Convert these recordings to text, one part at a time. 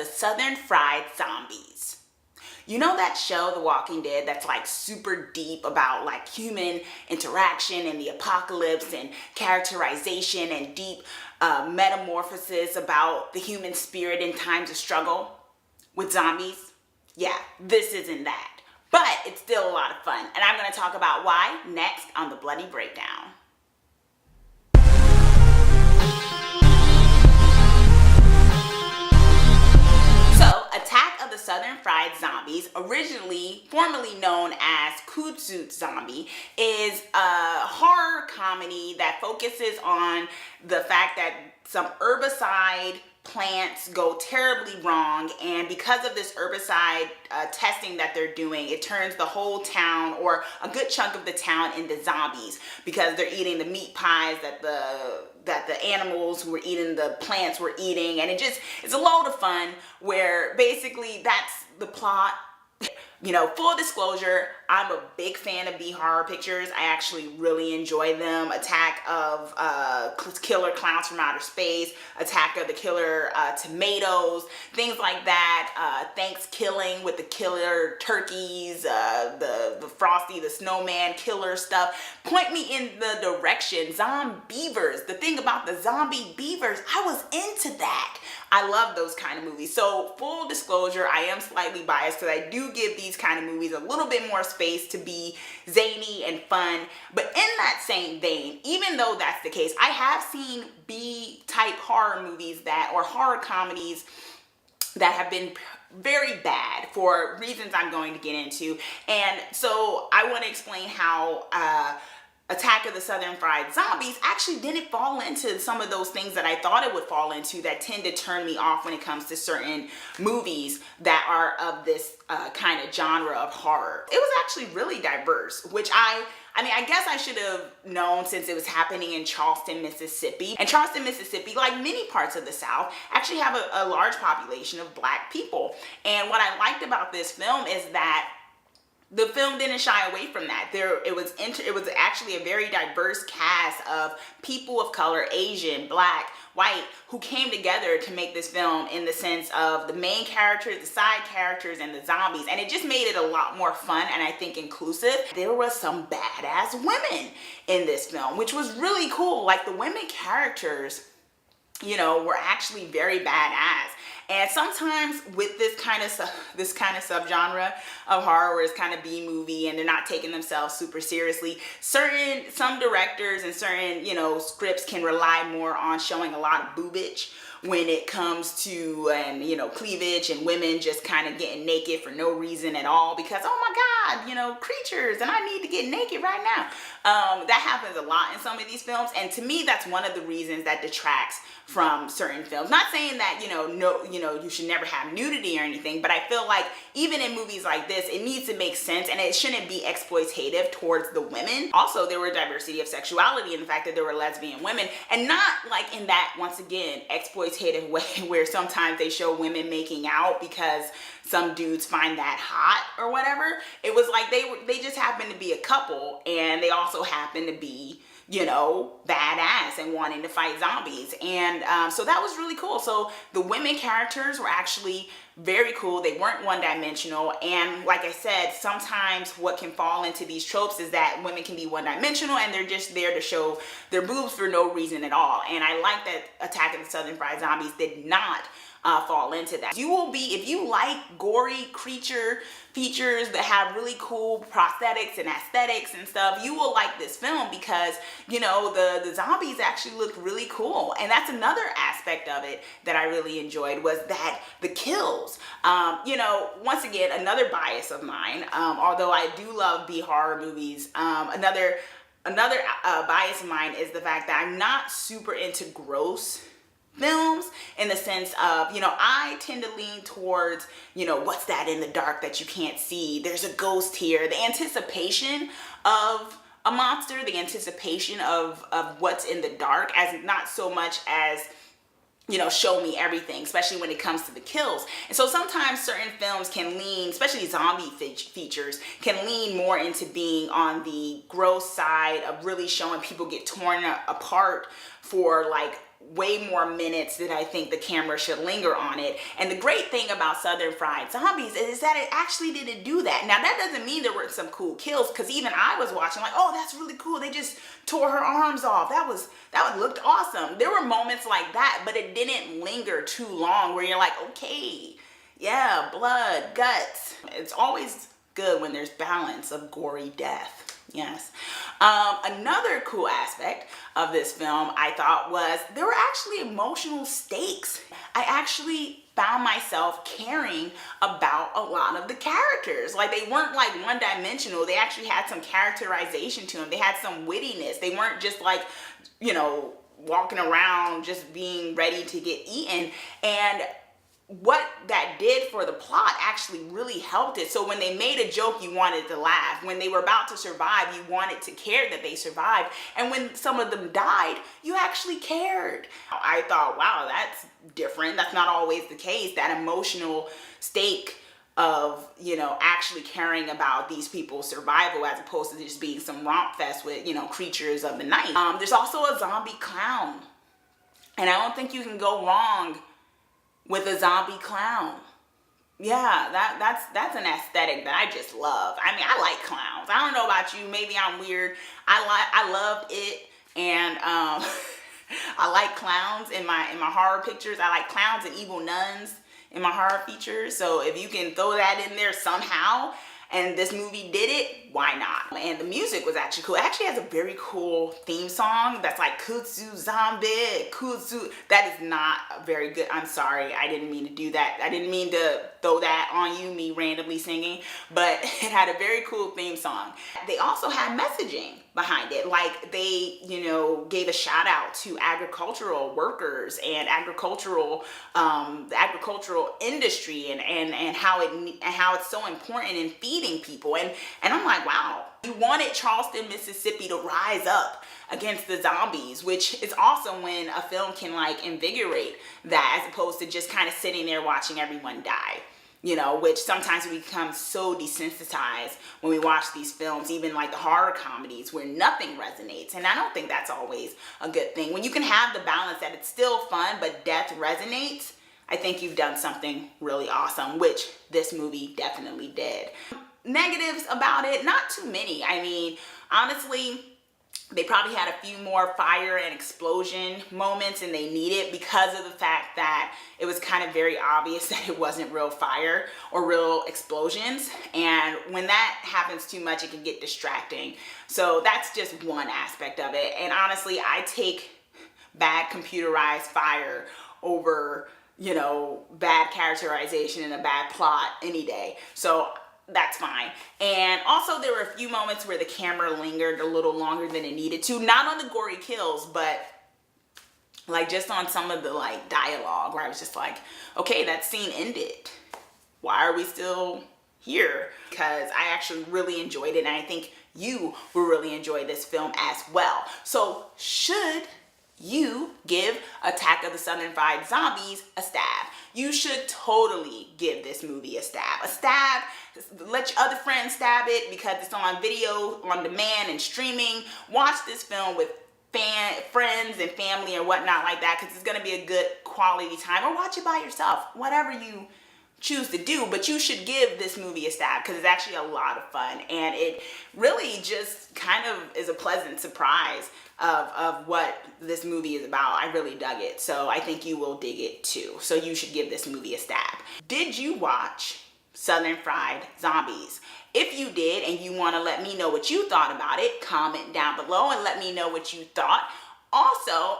the Southern Fried Zombies. You know that show, The Walking Dead, that's like super deep about like human interaction and the apocalypse and characterization and deep metamorphosis about the human spirit in times of struggle with zombies? Yeah, this isn't that. But it's still a lot of fun. And I'm going to talk about why next on the Bloody Breakdown. Attack of the Southern Fried Zombies, originally formerly known as Kudzu Zombie, is a horror comedy that focuses on the fact that some herbicide plants go terribly wrong, and because of this herbicide testing that they're doing, it turns the whole town, or a good chunk of the town, into zombies because they're eating the meat pies that the animals who were eating the plants were eating. And it's a load of fun where basically that's the plot. You know, full disclosure, I'm a big fan of B-horror pictures. I actually really enjoy them. Attack of Killer Clowns from Outer Space, Attack of the Killer Tomatoes, things like that. Thanksgiving with the killer turkeys, the Frosty the Snowman killer stuff. Point me in the direction. Zombievers. The thing about the zombie beavers, I was into that. I love those kind of movies. So full disclosure, I am slightly biased because I do give these kind of movies a little bit more space to be zany and fun. But in that same vein, even though that's the case, I have seen B-type horror movies or horror comedies that have been very bad for reasons I'm going to get into. And so I want to explain how Attack of the Southern Fried Zombies actually didn't fall into some of those things that I thought it would fall into that tend to turn me off when it comes to certain movies that are of this kind of genre of horror. It was actually really diverse, which I mean, I guess I should have known since it was happening in Charleston, Mississippi. And Charleston, Mississippi, like many parts of the South, actually have a large population of Black people. And what I liked about this film is that the film didn't shy away from that. It was actually a very diverse cast of people of color, Asian, Black, white, who came together to make this film in the sense of the main characters, the side characters, and the zombies. And it just made it a lot more fun and I think inclusive. There was some badass women in this film, which was really cool. Like the women characters, you know, were actually very badass. And sometimes with this kind of subgenre of horror, where it's kind of B-movie and they're not taking themselves super seriously, some directors and certain, you know, scripts can rely more on showing a lot of boobage when it comes to, you know, cleavage and women just kind of getting naked for no reason at all because, oh my God, you know, creatures, and I need to get naked right now. That happens a lot in some of these films, and to me, that's one of the reasons that detracts from certain films. Not saying that, you should never have nudity or anything, but I feel like even in movies like this, it needs to make sense and it shouldn't be exploitative towards the women. Also, there were diversity of sexuality in the fact that there were lesbian women, and not like in that, once again, exploitative way where sometimes they show women making out because some dudes find that hot or whatever. It was like they just happened to be a couple, and they also happened to be, you know, badass and wanting to fight zombies. And so that was really cool. So the women characters were actually very cool. They weren't one-dimensional. And like I said, sometimes what can fall into these tropes is that women can be one-dimensional and they're just there to show their boobs for no reason at all. And I like that Attack of the Southern Fried Zombies did not fall into that. If you like gory creature features that have really cool prosthetics and aesthetics and stuff, you will like this film because, you know, the zombies actually look really cool. And that's another aspect of it that I really enjoyed, was that the kills. You know, once again, another bias of mine, although I do love B-horror movies, another bias of mine is the fact that I'm not super into gross films, in the sense of, you know, I tend to lean towards, you know, what's that in the dark that you can't see? There's a ghost here. The anticipation of a monster, the anticipation of what's in the dark, as not so much as, you know, show me everything, especially when it comes to the kills. And so sometimes certain films can lean, especially zombie features, can lean more into being on the gross side of really showing people get torn apart for like way more minutes that I think the camera should linger on it. And the great thing about Southern Fried Zombies is that it actually didn't do that. Now that doesn't mean there weren't some cool kills, because even I was watching like, oh, that's really cool. They just tore her arms off. That looked awesome. There were moments like that, but it didn't linger too long where you're like, okay, yeah, blood, guts. It's always good when there's balance of gory death. Yes. Another cool aspect of this film I thought was there were actually emotional stakes. I actually found myself caring about a lot of the characters. Like, they weren't like one-dimensional. They actually had some characterization to them. They had some wittiness. They weren't just like, you know, walking around just being ready to get eaten. And what that did for the plot actually really helped it. So when they made a joke, you wanted to laugh. When they were about to survive, you wanted to care that they survived. And when some of them died, you actually cared. I thought, wow, that's different. That's not always the case. That emotional stake of, you know, actually caring about these people's survival as opposed to just being some romp fest with, you know, creatures of the night. There's also a zombie clown. And I don't think you can go wrong with a zombie clown. Yeah, that's an aesthetic that I just love. I mean, I like clowns. I don't know about you, maybe I'm weird. I loved it, and I like clowns in my horror pictures. I like clowns and evil nuns in my horror features. So if you can throw that in there somehow, and this movie did it, why not? And the music was actually cool. It actually has a very cool theme song that's like Kudzu Zombie, Kudzu. That is not very good. I'm sorry, I didn't mean to do that. I didn't mean to throw that on you, me randomly singing, but it had a very cool theme song. They also had messaging behind it. Like, they, you know, gave a shout out to agricultural workers and the agricultural industry and how it's so important in feeding people. And I'm like, wow, you wanted Charleston, Mississippi to rise up against the zombies, which is awesome when a film can like invigorate that as opposed to just kind of sitting there watching everyone die. You know, which sometimes we become so desensitized when we watch these films, even like the horror comedies where nothing resonates. And I don't think that's always a good thing. When you can have the balance that it's still fun, but death resonates, I think you've done something really awesome, which this movie definitely did. Negatives about it, not too many. I mean, honestly, they probably had a few more fire and explosion moments than they needed because of the fact that it was kind of very obvious that it wasn't real fire or real explosions. And when that happens too much, it can get distracting. So that's just one aspect of it. And honestly, I take bad computerized fire over, you know, bad characterization and a bad plot any day. So that's fine. And also there were a few moments where the camera lingered a little longer than it needed to, not on the gory kills, but like just on some of the like dialogue where I was just like, okay, that scene ended. Why are we still here? Because I actually really enjoyed it, and I think you will really enjoy this film as well. So should you give Attack of the Southern Fried Zombies a stab? You should totally give this movie a stab. A stab, let your other friends stab it because it's on video, on demand, and streaming. Watch this film with friends and family or whatnot like that, because it's going to be a good quality time. Or watch it by yourself, whatever you choose to do, but you should give this movie a stab because it's actually a lot of fun, and it really just kind of is a pleasant surprise of what this movie is about. I really dug it, so I think you will dig it too. So you should give this movie a stab. Did you watch Southern Fried Zombies? If you did and you want to let me know what you thought about it, comment down below and let me know what you thought. Also,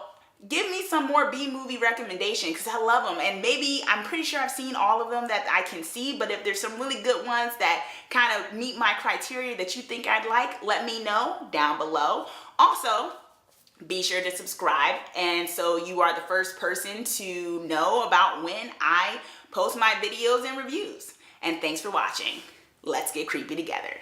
give me some more B-movie recommendations because I love them, and maybe I'm pretty sure I've seen all of them that I can see, but if there's some really good ones that kind of meet my criteria that you think I'd like, let me know down below. Also, be sure to subscribe, and so you are the first person to know about when I post my videos and reviews. And thanks for watching. Let's get creepy together.